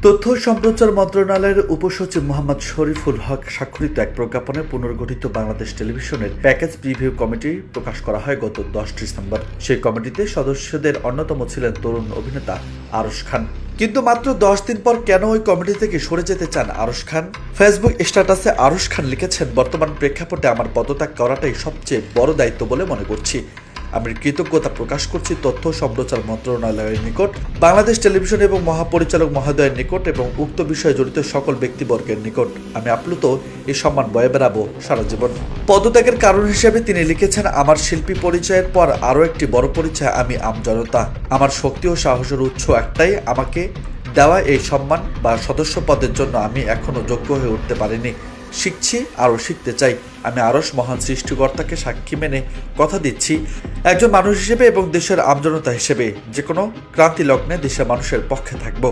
তথ্য সম্প্রচার মন্ত্রণালয়ের উপসচিব মোহাম্মদ শরীফুল হক স্বাক্ষরিত এক প্রজ্ঞাপনে পুনর্গঠিত বাংলাদেশ টেলিভিশনের প্যাকেজ প্রিভিউ কমিটি প্রকাশ করা হয় গত 10 ডিসেম্বর। সেই কমিটিতে সদস্যদের অন্যতম ছিলেন তরুণ অভিনেতা আরশ খান। কিন্তু মাত্র 10 দিন পর কেন ওই কমিটি থেকে সরে যেতে চান আরশ খান? ফেসবুক স্ট্যাটাসে আরশ খান লিখেছেন, বর্তমান প্রেক্ষাপটে আমার পদত্যাগ করাটাই সবচেয়ে বড় দায়িত্ব বলে মনে করছি। আমি কৃতজ্ঞতা প্রকাশ করছি তথ্য সম্প্রচার মন্ত্রণালয়ের নিকট, বাংলাদেশ টেলিভিশন এবং মহাপরিচালক মহোদয়ের নিকট এবং উক্ত বিষয়ে জড়িত সকল ব্যক্তিবর্গের নিকট। আমি আপ্লুত, এই সম্মান বয়ে বেড়াবো সারা জীবন। পদত্যাগের কারণ হিসেবে তিনি লিখেছেন, আমার শিল্পী পরিচয়ের পর আরও একটি বড় পরিচয় আমি আমজনতা। আমার শক্তি ও সাহসের উৎস একটাই, আমাকে দেওয়া এই সম্মান বা সদস্য পদের জন্য আমি এখনো যোগ্য হয়ে উঠতে পারিনি। শিখছি, আরও শিখতে চাই। আমি আরশ মহান সৃষ্টিকর্তাকে সাক্ষী মেনে কথা দিচ্ছি, একজন মানুষ হিসেবে এবং দেশের আমজনতা হিসেবে যে কোনো ক্রান্তি লগ্নে দেশের মানুষের পক্ষে থাকব।